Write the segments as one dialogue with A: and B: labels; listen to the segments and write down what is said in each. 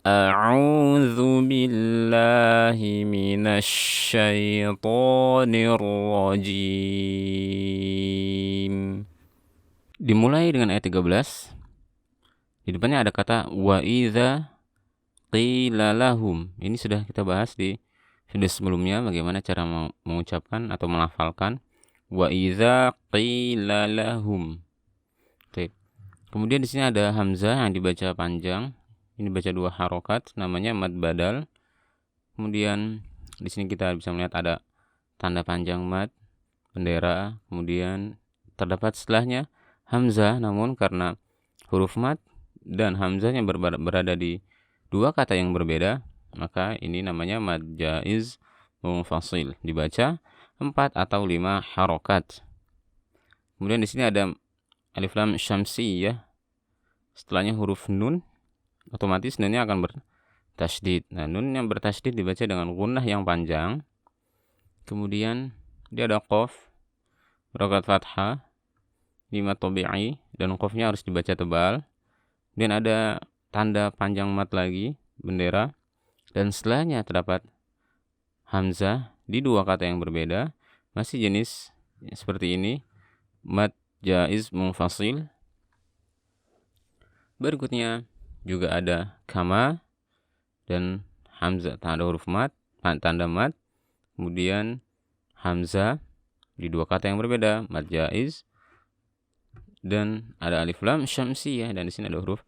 A: A'udzu billahi minasyaitonir rajim. Dimulai dengan ayat 13. Di depannya ada kata wa idza qila lahum. Ini sudah kita bahas di video sebelumnya, bagaimana cara mengucapkan atau melafalkan wa idza qila lahum. Oke. Kemudian di sini ada hamzah yang dibaca panjang. Ini baca 2 harokat, namanya mad badal. Kemudian di sini kita bisa melihat ada tanda panjang mad, bendera. Kemudian terdapat setelahnya hamzah, namun karena huruf mad dan hamzahnya berada di 2 kata yang berbeda, maka ini namanya mad jaiz munfasil, dibaca 4 atau 5 harokat. Kemudian di sini ada alif lam syamsiyah, setelahnya huruf nun, otomatis nunnya akan bertasydid. Nah, nun yang bertasydid dibaca dengan gunnah yang panjang. Kemudian dia ada qaf berokat fathah 5 tabi'i, dan qafnya harus dibaca tebal. Dan ada tanda panjang mat lagi, bendera, dan setelahnya terdapat hamzah di 2 kata yang berbeda, masih jenis seperti ini, mad jaiz munfasil. Berikutnya juga ada kama dan hamzah, tanda huruf mad, tanda mad, kemudian hamzah di 2 kata yang berbeda, mad jaiz, dan ada alif lam syamsiyah, dan di sini ada huruf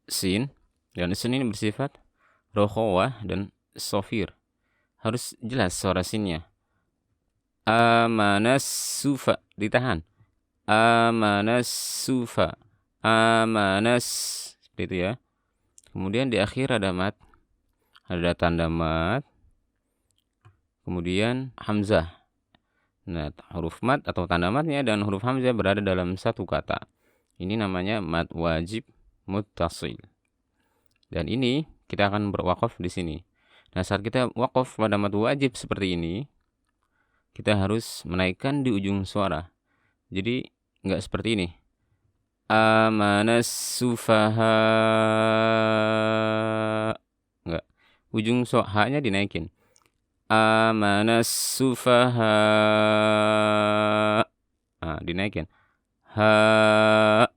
A: sin, dan sin ini bersifat rokhawah dan sofir. Harus jelas suara sinnya. Amanas sufa, ditahan. Amanas sufa, amanas, seperti itu ya. Kemudian di akhir ada mat, ada tanda mat, kemudian hamzah. Nah, huruf mat atau tanda matnya dan huruf hamzah berada dalam satu kata. Ini namanya mat wajib muttasil. Dan ini kita akan berwaqaf di sini. Nah, saat kita waqaf pada mat wajib seperti ini, kita harus menaikkan di ujung suara. Jadi enggak seperti ini. Amanas sufaha, enggak. Ujung ha-nya dinaikin. Amanas sufaha. Nah, dinaikin. Ha.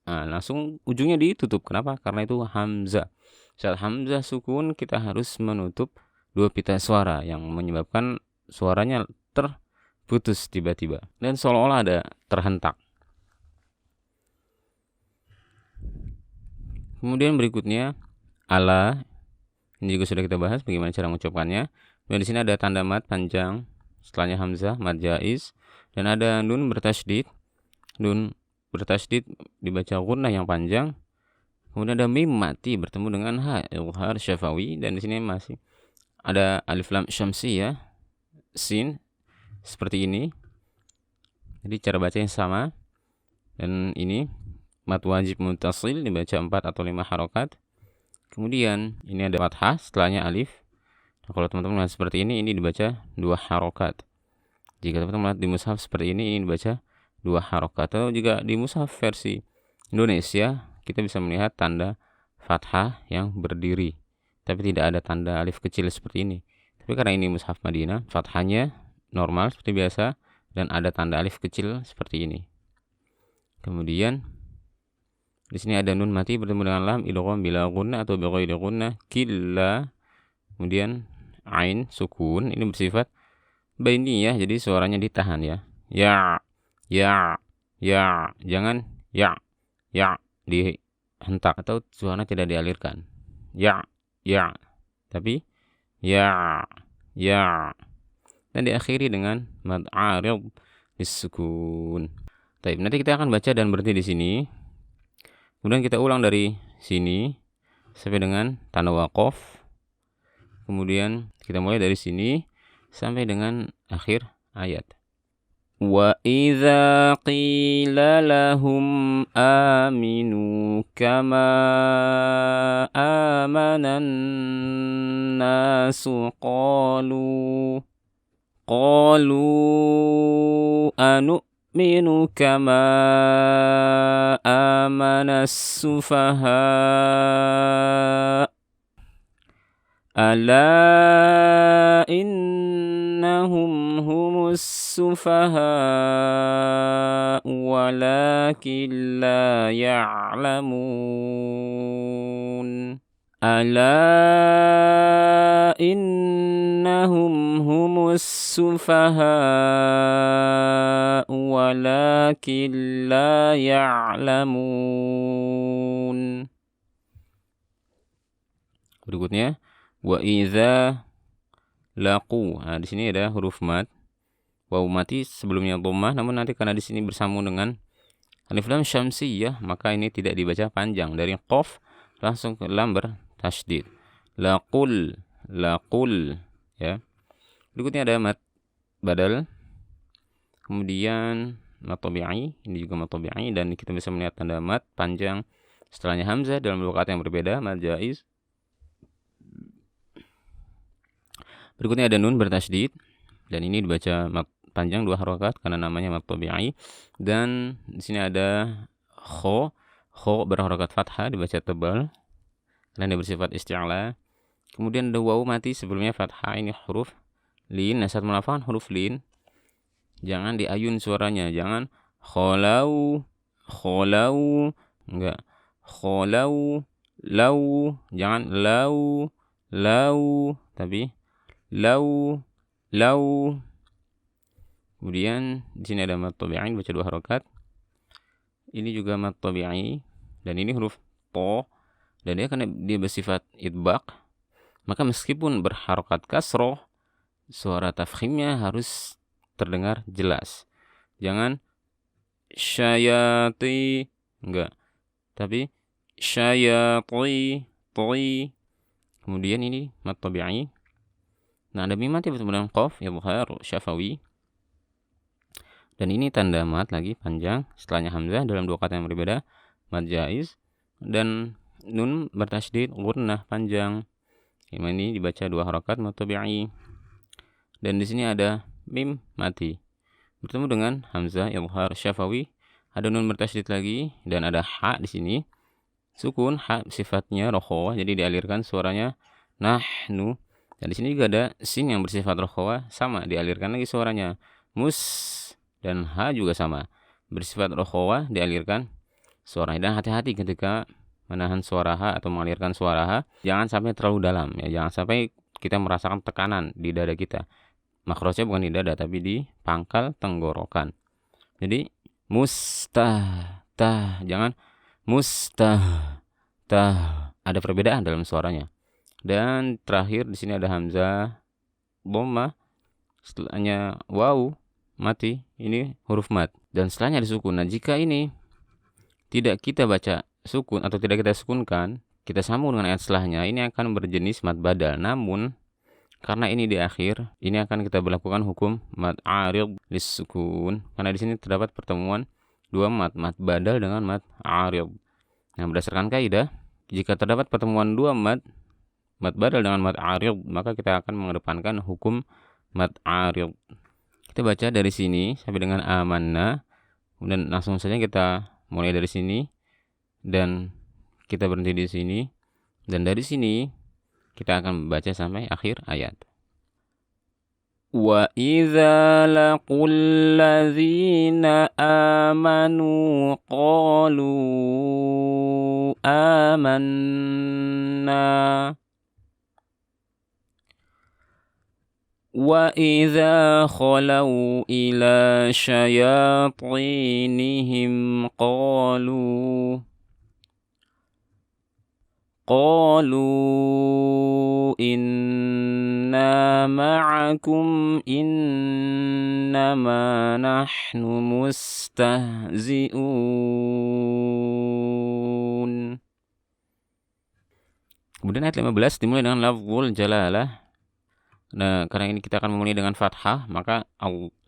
A: Nah, langsung ujungnya ditutup. Kenapa? Karena itu hamzah. Saat hamzah sukun, kita harus menutup 2 pita suara yang menyebabkan suaranya terputus tiba-tiba dan seolah-olah ada terhentak. Kemudian berikutnya ala, ini juga sudah kita bahas bagaimana cara mengucapkannya. Dan di sini ada tanda mad panjang, setelahnya hamzah mad jaiz, dan ada nun bertasydid. Nun bertasydid dibaca gunnah yang panjang. Kemudian ada mim mati bertemu dengan ha, izhar syafawi, dan di sini masih ada alif lam syamsiyah, sin, seperti ini. Jadi cara bacanya sama. Dan ini mat wajib muttasil dibaca 4 atau 5 harokat. Kemudian ini ada fathah, setelahnya alif. Nah, kalau teman-teman melihat seperti ini dibaca 2 harokat. Jika teman-teman melihat di mushaf seperti ini dibaca 2 harokat. Atau juga di mushaf versi Indonesia, kita bisa melihat tanda fathah yang berdiri, tapi tidak ada tanda alif kecil seperti ini. Tapi karena ini mushaf Madinah, fathahnya normal seperti biasa, dan ada tanda alif kecil seperti ini. Kemudian di sini ada nun mati bertemu dengan lam, idgham bila gunnah atau bighairi gunnah, killa. Kemudian ain sukun, ini bersifat bainiyah, jadi suaranya ditahan ya. Ya, ya, ya, jangan ya, ya dihentak atau suara tidak dialirkan. Ya, ya, tapi ya, ya. Dan diakhiri dengan mad arid disukun. Baik, nanti kita akan baca dan berhenti di sini. Kemudian kita ulang dari sini sampai dengan tanda waqaf. Kemudian kita mulai dari sini sampai dengan akhir ayat. Wa idza qila lahum aminu kama amanan nasu qalu nu'minu kama amanas sufaha ala innahum humus sufaha walakin la ya'lamun. Ala innahum humus sufaha walakin la ya'lamun. Berikutnya wa idza laqu. Nah, di sini ada huruf mad. Waw mati sebelumnya dhammah, namun nanti karena di sini bersambung dengan alif lam syamsiyah, maka ini tidak dibaca panjang. Dari qaf langsung ke lam bertasydid. Laqul ya. Berikutnya ada mad badal. Kemudian mad tabi'i, ini juga mad tabi'i, dan kita bisa melihat tanda mad panjang setelahnya hamzah dalam dua kata yang berbeda, mad jaiz. Berikutnya ada nun bertasydid, dan ini dibaca mad panjang 2 harokat karena namanya mad tabi'i. Dan di sini ada kho berharokat fathah, dibaca tebal karena dia bersifat isti'la. Kemudian ada waw mati sebelumnya fathah, ini huruf lin. Nah, saat melafalkan huruf lin jangan diayun suaranya, jangan kholau, enggak, kholau, lau, jangan lau, tapi lau. Kemudian di sini ada mad tabi'i, baca 2 harokat. Ini juga mad tabi'i, dan ini huruf to, dan dia karena dia bersifat idbaq, maka meskipun berharokat kasroh, suara tafkhimnya harus terdengar jelas. Jangan syayati, enggak, tapi syayati, toi. Kemudian ini mad tabi'i. Nah, ada mim mati bertemu dengan qaf, idhar syafawi. Dan ini tanda mad lagi panjang setelahnya hamzah dalam 2 kata yang berbeda, mad jaiz. Dan nun bertasydid, gunnah panjang. Ini dibaca 2 harokat mad tabi'i. Dan di sini ada mim mati bertemu dengan hamzah idhar syafawi. Ada nun bertasydid lagi, dan ada ha di sini. Sukun ha sifatnya rokhawah, jadi dialirkan suaranya nahnu. Dan di sini juga ada sin yang bersifat rokhawah, sama dialirkan lagi suaranya mus. Dan ha juga sama bersifat rokhawah, dialirkan suaranya. Dan hati-hati ketika menahan suara ha atau mengalirkan suara ha, jangan sampai terlalu dalam ya, jangan sampai kita merasakan tekanan di dada kita. Makrosnya bukan di dada tapi di pangkal tenggorokan. Jadi mustah tah, jangan mustah tah, ada perbedaan dalam suaranya. Dan terakhir di sini ada hamzah dhammah, setelahnya waw mati, ini huruf mad, dan setelahnya disukun. Nah, jika ini tidak kita baca sukun atau tidak kita sukunkan, kita sambung dengan ayat setelahnya, ini akan berjenis mad badal. Namun karena ini di akhir, ini akan kita berlakukan hukum mad arid lis-sukun, karena di sini terdapat pertemuan 2 mad badal dengan mad arid. Nah, berdasarkan kaidah, jika terdapat pertemuan 2 mad badal dengan mad arid, maka kita akan mengedepankan hukum mad arid. Kita baca dari sini sampai dengan amanna, kemudian langsung saja kita mulai dari sini dan kita berhenti di sini, dan dari sini kita akan membaca sampai akhir ayat. Wa idza laqul ladzina amanu qalu amanna wa idza khalau ila syayatinihim qalu inna ma'akum innama nahnu mustahzi'un. Kemudian ayat 15 dimulai dengan lafzul jalalah. Nah, karena ini kita akan memulai dengan fathah, maka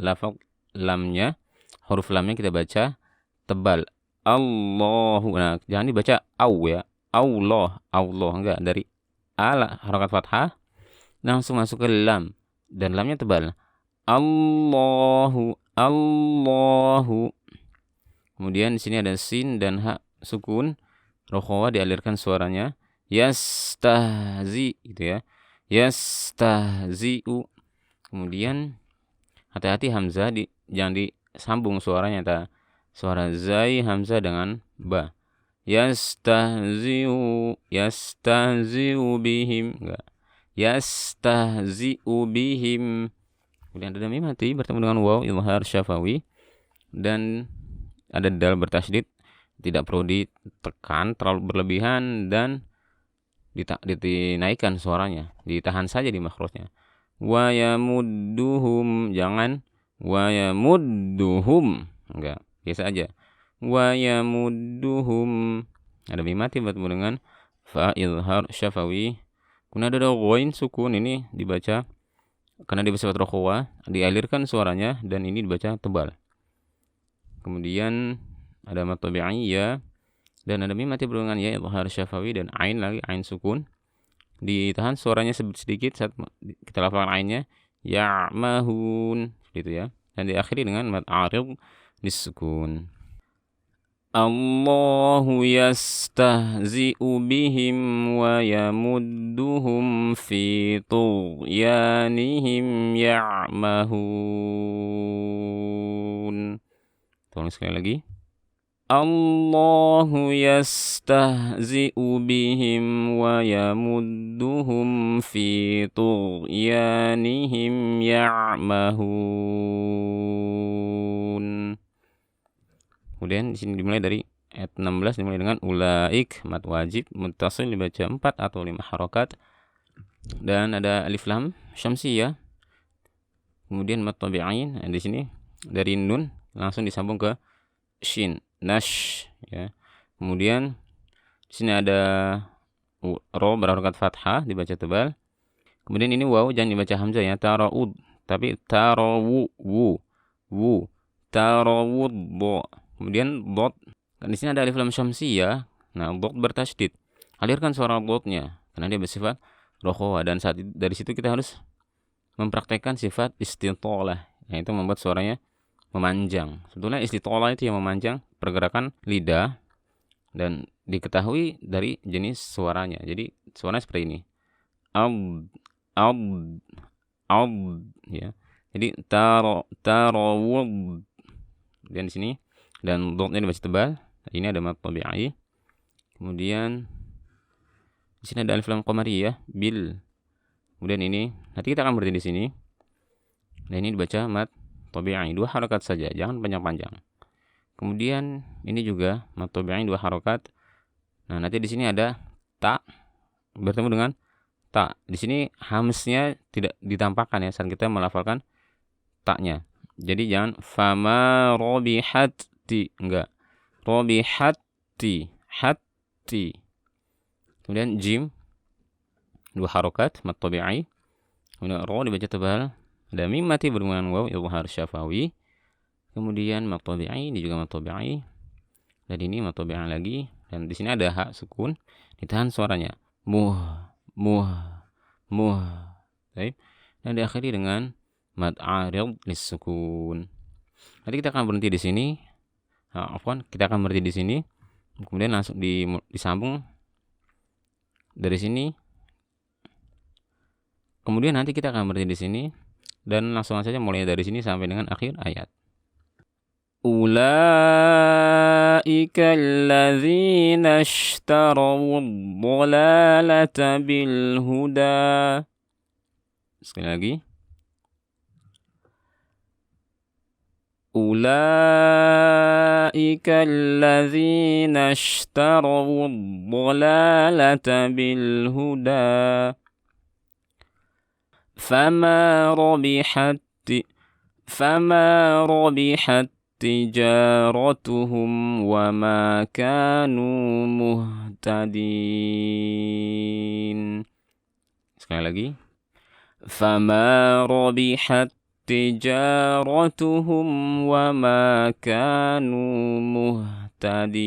A: lafaz lamnya, huruf lamnya kita baca tebal. Allahu. Nah, jangan dibaca au ya. Allah, enggak, dari ala harokat fathah langsung masuk ke lam, dan lamnya tebal. Allahu Allahu. Kemudian di sini ada sin dan ha sukun, rokhawah dialirkan suaranya. Yastahzi gitu ya. Yastahzi'u. Kemudian hati-hati hamzah jangan disambung suaranya suara zai hamzah dengan ba. Yastahzi'u bihim, enggak. Yastahzi'u bihim. Kemudian ada mim mati bertemu dengan waw izhar syafawi dan ada dal bertasydid, tidak perlu ditekan terlalu berlebihan dan dinaikkan suaranya, ditahan saja di makhrajnya. Wa yamudduhum, jangan wa yamudduhum, enggak, biasa aja. Wa yamudduhum, ada mim mati bertemu dengan fa izhar syafawi. Kemudian ada ghain sukun, ini dibaca karena dia bersifat rokhawah, dialirkan suaranya dan ini dibaca tebal. Kemudian ada mad tabi'i ya, dan ada mim mati berhubungan ya izhar syafawi dan ain lagi, ain sukun. Ditahan suaranya sedikit saat kita lafalkan ainnya, ya'mahun gitu ya. Dan diakhiri dengan mad arid disukun. Allahu yastahzi'u bihim wa yamudduhum fi tughyanihim ya'mahun. Tolong sekali lagi. Allahu yastahzi'u bihim wa yamudduhum fi tughyanihim ya'mahun. Kemudian di sini dimulai dari ayat 16, dimulai dengan ulaik, mad wajib muttasil dibaca 4 atau 5 harokat, dan ada alif lam syamsiyah. Kemudian mad tabi'in, di sini dari nun langsung disambung ke shin, nash ya. Kemudian di sini ada ro berharokat fathah dibaca tebal. Kemudian ini waw jangan dibaca hamzah ya, taraud, tapi tarawu wu tarawud bo. Kemudian dot, kan di sini ada alif lam syamsiyah. Nah, dot bertasydid. Alirkan suara dotnya karena dia bersifat rokhawah, dan dari situ kita harus mempraktekkan sifat istitalah, yaitu membuat suaranya memanjang. Sebetulnya istitalah itu yang memanjang pergerakan lidah dan diketahui dari jenis suaranya. Jadi suaranya seperti ini. Ya. Jadi tarawud. Dan di sini dan dotnya dibaca tebal. Ini ada mad tabi'i. Kemudian di sini ada alif lam qamariyah bil. Kemudian ini nanti kita akan berhenti di sini. Dan ini dibaca mad tabi'i 2 harokat saja, jangan panjang-panjang. Kemudian ini juga mad tabi'i 2 harokat. Nah, nanti di sini ada ta bertemu dengan ta. Di sini hamznya tidak ditampakkan ya saat kita melafalkan taknya. Jadi jangan fama robihati, enggak. Robihati, hati. Kemudian jim 2 harokat mad tabi'i. Kemudian ro dibaca tebal. Ada mim mati berhubungan waw izhar syafawi. Kemudian mad tabi'i, ini juga mad tabi'i. Dan ini mad tabi'i lagi. Dan di sini ada ha sukun, ditahan suaranya. Muh. Baik. Dan diakhiri dengan mad arid lisukun. Nanti kita akan berhenti di sini. Kita akan berhenti di sini. Kemudian langsung disambung dari sini. Kemudian nanti kita akan berhenti di sini dan langsung saja mulai dari sini sampai dengan akhir ayat. Ulaika alladzina ishtaraw ad-dhalalata bil huda. Sekali lagi. Ulaika alladzina ishtaraw ad-dhalalata bil huda. Fama rabihat tijaratuhum wa ma kanu muhtadin. Sekali lagi. Fama rabihat tijaratuhum wa ma kanu muhtadin.